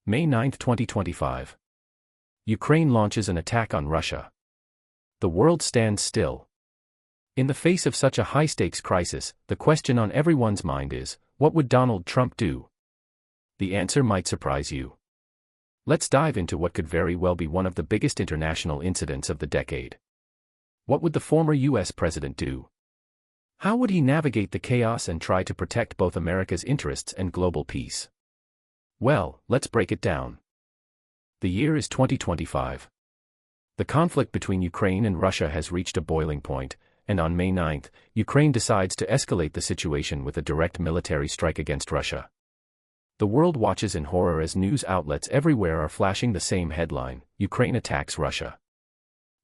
May 9, 2025. Ukraine launches an attack on Russia. The world stands still. In the face of such a high-stakes crisis, the question on everyone's mind is, what would Donald Trump do? The answer might surprise you. Let's dive into what could very well be one of the biggest international incidents of the decade. What would the former US president do? How would he navigate the chaos and try to protect both America's interests and global peace? Well, let's break it down. The year is 2025. The conflict between Ukraine and Russia has reached a boiling point, and on May 9, Ukraine decides to escalate the situation with a direct military strike against Russia. The world watches in horror as news outlets everywhere are flashing the same headline: Ukraine attacks Russia.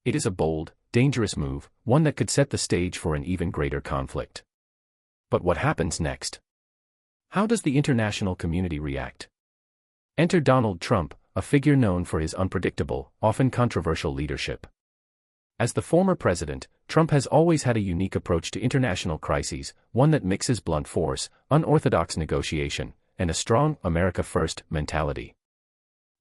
It is a bold, dangerous move, one that could set the stage for an even greater conflict. But what happens next? How does the international community react? Enter Donald Trump, a figure known for his unpredictable, often controversial leadership. As the former president, Trump has always had a unique approach to international crises, one that mixes blunt force, unorthodox negotiation, and a strong America First mentality.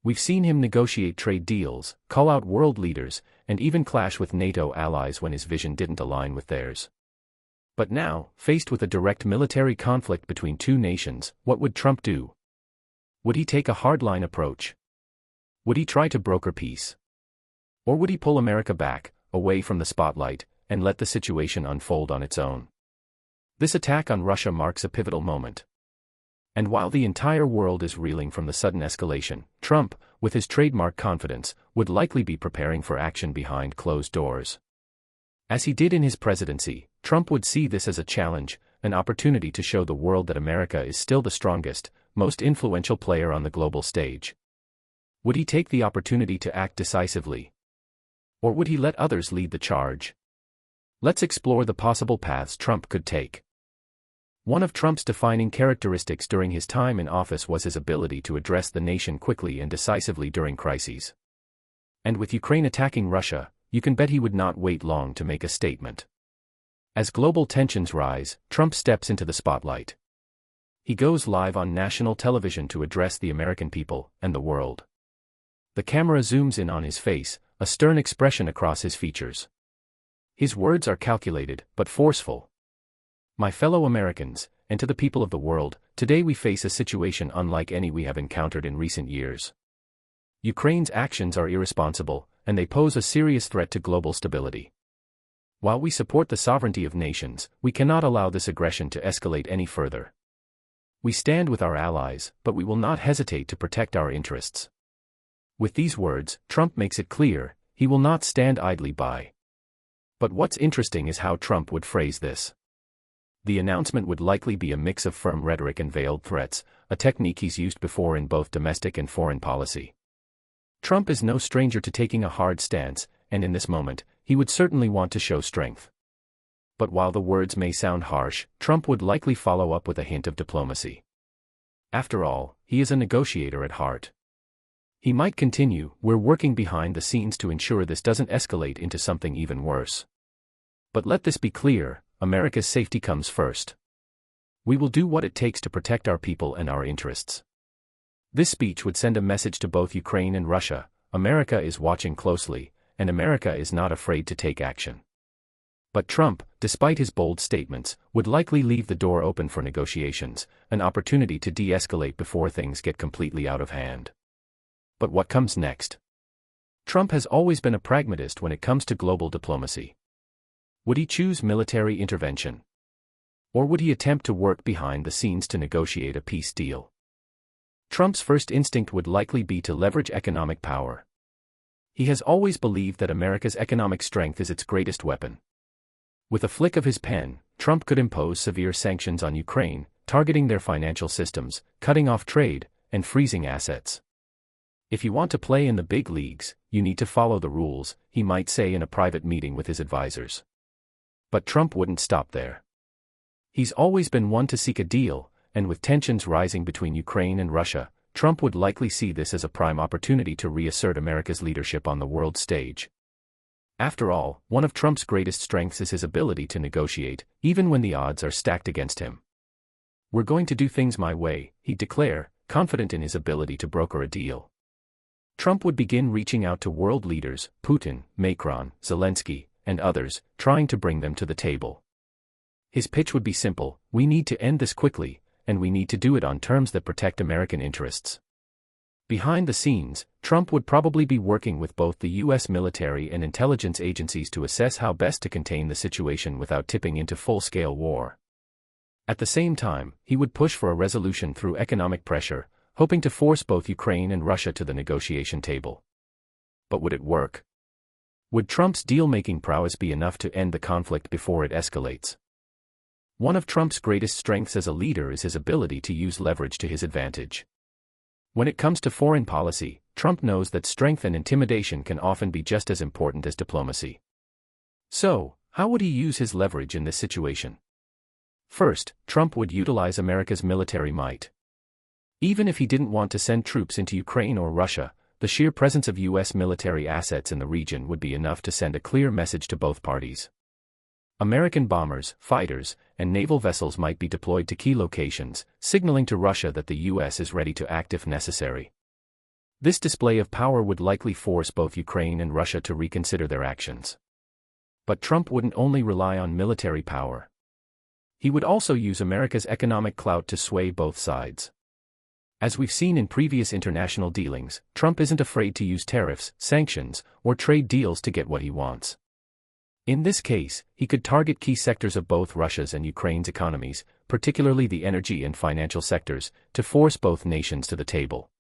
We've seen him negotiate trade deals, call out world leaders, and even clash with NATO allies when his vision didn't align with theirs. But now, faced with a direct military conflict between two nations, what would Trump do? Would he take a hardline approach? Would he try to broker peace? Or would he pull America back, away from the spotlight, and let the situation unfold on its own? This attack on Russia marks a pivotal moment. And while the entire world is reeling from the sudden escalation, Trump, with his trademark confidence, would likely be preparing for action behind closed doors. As he did in his presidency, Trump would see this as a challenge, an opportunity to show the world that America is still the strongest, most influential player on the global stage. Would he take the opportunity to act decisively? Or would he let others lead the charge? Let's explore the possible paths Trump could take. One of Trump's defining characteristics during his time in office was his ability to address the nation quickly and decisively during crises. And with Ukraine attacking Russia, you can bet he would not wait long to make a statement. As global tensions rise, Trump steps into the spotlight. He goes live on national television to address the American people and the world. The camera zooms in on his face, a stern expression across his features. His words are calculated, but forceful. My fellow Americans, and to the people of the world, today we face a situation unlike any we have encountered in recent years. Ukraine's actions are irresponsible, and they pose a serious threat to global stability. While we support the sovereignty of nations, we cannot allow this aggression to escalate any further. We stand with our allies, but we will not hesitate to protect our interests. With these words, Trump makes it clear, he will not stand idly by. But what's interesting is how Trump would phrase this. The announcement would likely be a mix of firm rhetoric and veiled threats, a technique he's used before in both domestic and foreign policy. Trump is no stranger to taking a hard stance, and in this moment, he would certainly want to show strength. But while the words may sound harsh, Trump would likely follow up with a hint of diplomacy. After all, he is a negotiator at heart. He might continue, "We're working behind the scenes to ensure this doesn't escalate into something even worse. But let this be clear, America's safety comes first. We will do what it takes to protect our people and our interests." This speech would send a message to both Ukraine and Russia: America is watching closely, and America is not afraid to take action. But Trump, despite his bold statements, would likely leave the door open for negotiations, an opportunity to de-escalate before things get completely out of hand. But what comes next? Trump has always been a pragmatist when it comes to global diplomacy. Would he choose military intervention? Or would he attempt to work behind the scenes to negotiate a peace deal? Trump's first instinct would likely be to leverage economic power. He has always believed that America's economic strength is its greatest weapon. With a flick of his pen, Trump could impose severe sanctions on Ukraine, targeting their financial systems, cutting off trade, and freezing assets. "If you want to play in the big leagues, you need to follow the rules," he might say in a private meeting with his advisors. But Trump wouldn't stop there. He's always been one to seek a deal, and with tensions rising between Ukraine and Russia, Trump would likely see this as a prime opportunity to reassert America's leadership on the world stage. After all, one of Trump's greatest strengths is his ability to negotiate, even when the odds are stacked against him. "We're going to do things my way," he'd declare, confident in his ability to broker a deal. Trump would begin reaching out to world leaders, Putin, Macron, Zelensky, and others, trying to bring them to the table. His pitch would be simple: we need to end this quickly, and we need to do it on terms that protect American interests. Behind the scenes, Trump would probably be working with both the U.S. military and intelligence agencies to assess how best to contain the situation without tipping into full-scale war. At the same time, he would push for a resolution through economic pressure, hoping to force both Ukraine and Russia to the negotiation table. But would it work? Would Trump's deal-making prowess be enough to end the conflict before it escalates? One of Trump's greatest strengths as a leader is his ability to use leverage to his advantage. When it comes to foreign policy, Trump knows that strength and intimidation can often be just as important as diplomacy. So, how would he use his leverage in this situation? First, Trump would utilize America's military might. Even if he didn't want to send troops into Ukraine or Russia, the sheer presence of U.S. military assets in the region would be enough to send a clear message to both parties. American bombers, fighters, and naval vessels might be deployed to key locations, signaling to Russia that the U.S. is ready to act if necessary. This display of power would likely force both Ukraine and Russia to reconsider their actions. But Trump wouldn't only rely on military power. He would also use America's economic clout to sway both sides. As we've seen in previous international dealings, Trump isn't afraid to use tariffs, sanctions, or trade deals to get what he wants. In this case, he could target key sectors of both Russia's and Ukraine's economies, particularly the energy and financial sectors, to force both nations to the table.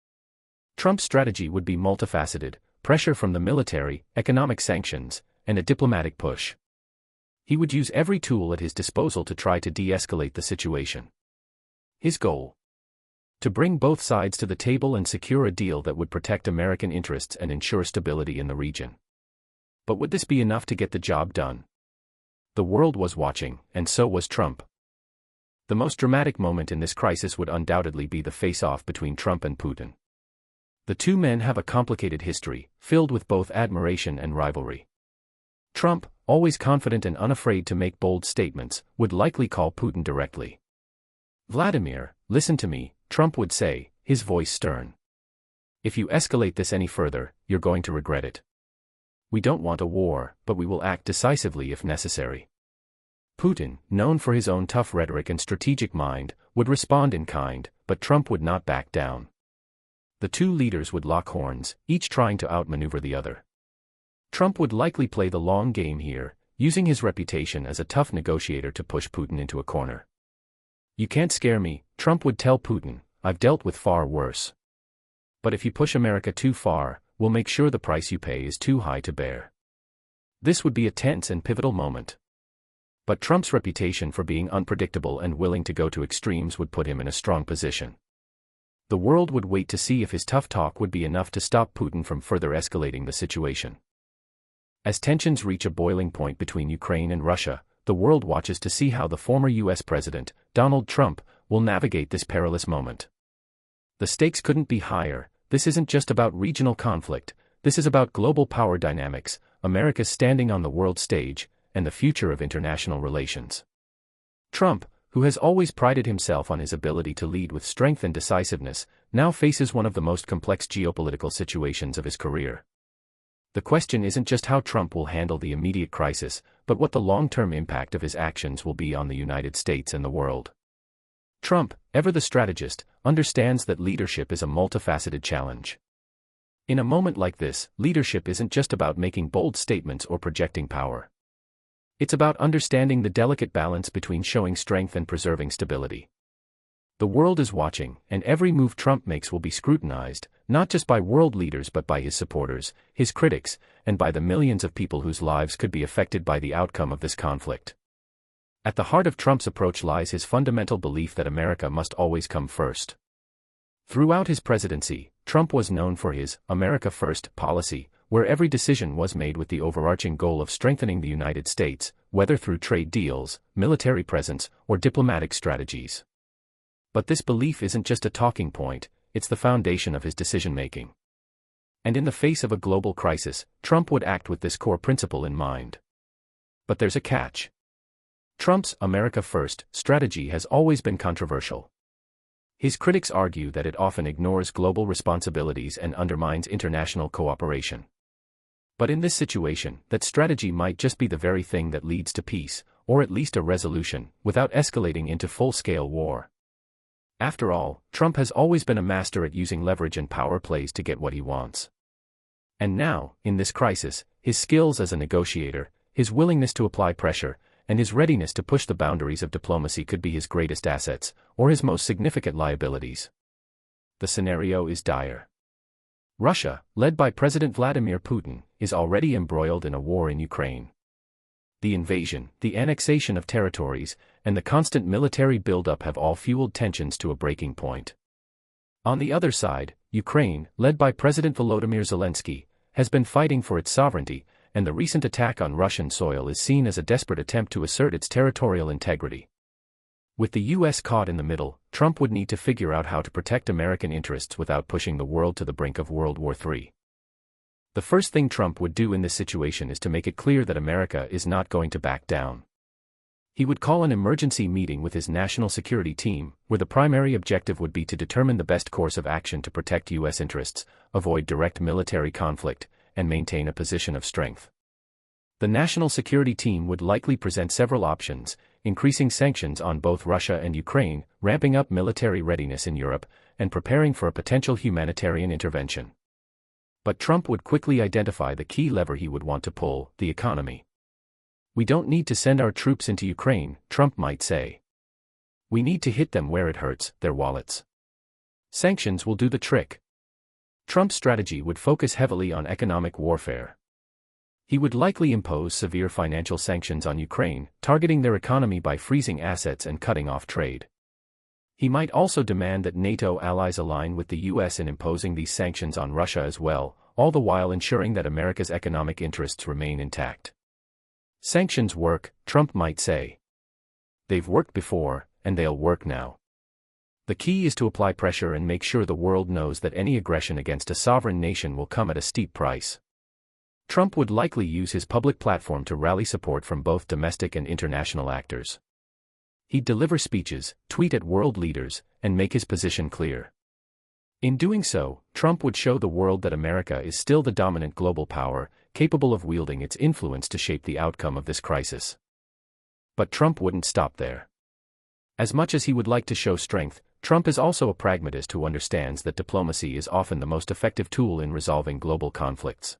Trump's strategy would be multifaceted: pressure from the military, economic sanctions, and a diplomatic push. He would use every tool at his disposal to try to de-escalate the situation. His goal: to bring both sides to the table and secure a deal that would protect American interests and ensure stability in the region. But would this be enough to get the job done? The world was watching, and so was Trump. The most dramatic moment in this crisis would undoubtedly be the face-off between Trump and Putin. The two men have a complicated history, filled with both admiration and rivalry. Trump, always confident and unafraid to make bold statements, would likely call Putin directly. "Vladimir, listen to me," Trump would say, his voice stern. "If you escalate this any further, you're going to regret it. We don't want a war, but we will act decisively if necessary." Putin, known for his own tough rhetoric and strategic mind, would respond in kind, but Trump would not back down. The two leaders would lock horns, each trying to outmaneuver the other. Trump would likely play the long game here, using his reputation as a tough negotiator to push Putin into a corner. "You can't scare me," Trump would tell Putin, "I've dealt with far worse. But if you push America too far, we'll make sure the price you pay is too high to bear." This would be a tense and pivotal moment. But Trump's reputation for being unpredictable and willing to go to extremes would put him in a strong position. The world would wait to see if his tough talk would be enough to stop Putin from further escalating the situation. As tensions reach a boiling point between Ukraine and Russia, the world watches to see how the former U.S. President, Donald Trump, will navigate this perilous moment. The stakes couldn't be higher. This isn't just about regional conflict, this is about global power dynamics, America's standing on the world stage, and the future of international relations. Trump, who has always prided himself on his ability to lead with strength and decisiveness, now faces one of the most complex geopolitical situations of his career. The question isn't just how Trump will handle the immediate crisis, but what the long-term impact of his actions will be on the United States and the world. Trump, ever the strategist, understands that leadership is a multifaceted challenge. In a moment like this, leadership isn't just about making bold statements or projecting power. It's about understanding the delicate balance between showing strength and preserving stability. The world is watching, and every move Trump makes will be scrutinized, not just by world leaders but by his supporters, his critics, and by the millions of people whose lives could be affected by the outcome of this conflict. At the heart of Trump's approach lies his fundamental belief that America must always come first. Throughout his presidency, Trump was known for his "America First" policy, where every decision was made with the overarching goal of strengthening the United States, whether through trade deals, military presence, or diplomatic strategies. But this belief isn't just a talking point, it's the foundation of his decision-making. And in the face of a global crisis, Trump would act with this core principle in mind. But there's a catch. Trump's "America First" strategy has always been controversial. His critics argue that it often ignores global responsibilities and undermines international cooperation. But in this situation, that strategy might just be the very thing that leads to peace, or at least a resolution, without escalating into full-scale war. After all, Trump has always been a master at using leverage and power plays to get what he wants. And now, in this crisis, his skills as a negotiator, his willingness to apply pressure, and his readiness to push the boundaries of diplomacy could be his greatest assets, or his most significant liabilities. The scenario is dire. Russia, led by President Vladimir Putin, is already embroiled in a war in Ukraine. The invasion, the annexation of territories, and the constant military buildup have all fueled tensions to a breaking point. On the other side, Ukraine, led by President Volodymyr Zelensky, has been fighting for its sovereignty, and the recent attack on Russian soil is seen as a desperate attempt to assert its territorial integrity. With the US caught in the middle, Trump would need to figure out how to protect American interests without pushing the world to the brink of World War III. The first thing Trump would do in this situation is to make it clear that America is not going to back down. He would call an emergency meeting with his national security team, where the primary objective would be to determine the best course of action to protect US interests, avoid direct military conflict, and maintain a position of strength. The national security team would likely present several options, increasing sanctions on both Russia and Ukraine, ramping up military readiness in Europe, and preparing for a potential humanitarian intervention. But Trump would quickly identify the key lever he would want to pull: the economy. "We don't need to send our troops into Ukraine," Trump might say. "We need to hit them where it hurts, their wallets. Sanctions will do the trick." Trump's strategy would focus heavily on economic warfare. He would likely impose severe financial sanctions on Ukraine, targeting their economy by freezing assets and cutting off trade. He might also demand that NATO allies align with the US in imposing these sanctions on Russia as well, all the while ensuring that America's economic interests remain intact. "Sanctions work," Trump might say. "They've worked before, and they'll work now. The key is to apply pressure and make sure the world knows that any aggression against a sovereign nation will come at a steep price." Trump would likely use his public platform to rally support from both domestic and international actors. He'd deliver speeches, tweet at world leaders, and make his position clear. In doing so, Trump would show the world that America is still the dominant global power, capable of wielding its influence to shape the outcome of this crisis. But Trump wouldn't stop there. As much as he would like to show strength, Trump is also a pragmatist who understands that diplomacy is often the most effective tool in resolving global conflicts.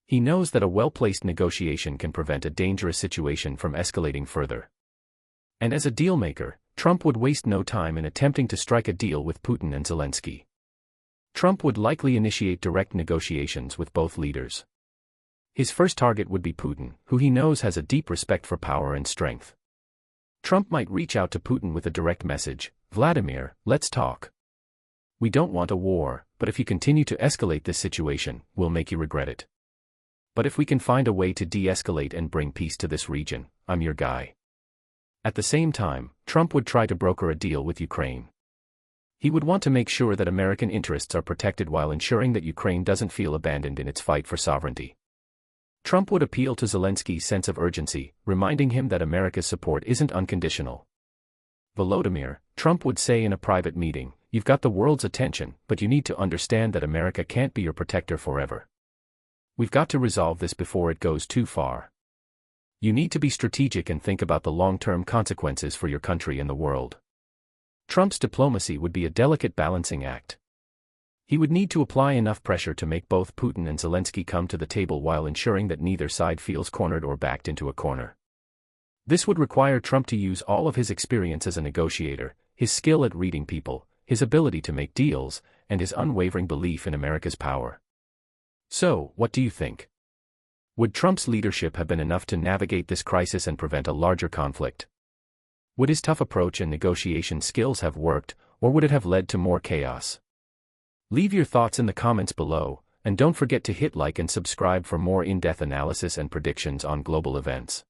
He knows that a well-placed negotiation can prevent a dangerous situation from escalating further. And as a dealmaker, Trump would waste no time in attempting to strike a deal with Putin and Zelensky. Trump would likely initiate direct negotiations with both leaders. His first target would be Putin, who he knows has a deep respect for power and strength. Trump might reach out to Putin with a direct message: "Vladimir, let's talk. We don't want a war, but if you continue to escalate this situation, we'll make you regret it. But if we can find a way to de-escalate and bring peace to this region, I'm your guy." At the same time, Trump would try to broker a deal with Ukraine. He would want to make sure that American interests are protected while ensuring that Ukraine doesn't feel abandoned in its fight for sovereignty. Trump would appeal to Zelensky's sense of urgency, reminding him that America's support isn't unconditional. "Volodymyr," Trump would say in a private meeting, "you've got the world's attention, but you need to understand that America can't be your protector forever. We've got to resolve this before it goes too far. You need to be strategic and think about the long-term consequences for your country and the world." Trump's diplomacy would be a delicate balancing act. He would need to apply enough pressure to make both Putin and Zelensky come to the table while ensuring that neither side feels cornered or backed into a corner. This would require Trump to use all of his experience as a negotiator, his skill at reading people, his ability to make deals, and his unwavering belief in America's power. So, what do you think? Would Trump's leadership have been enough to navigate this crisis and prevent a larger conflict? Would his tough approach and negotiation skills have worked, or would it have led to more chaos? Leave your thoughts in the comments below, and don't forget to hit like and subscribe for more in-depth analysis and predictions on global events.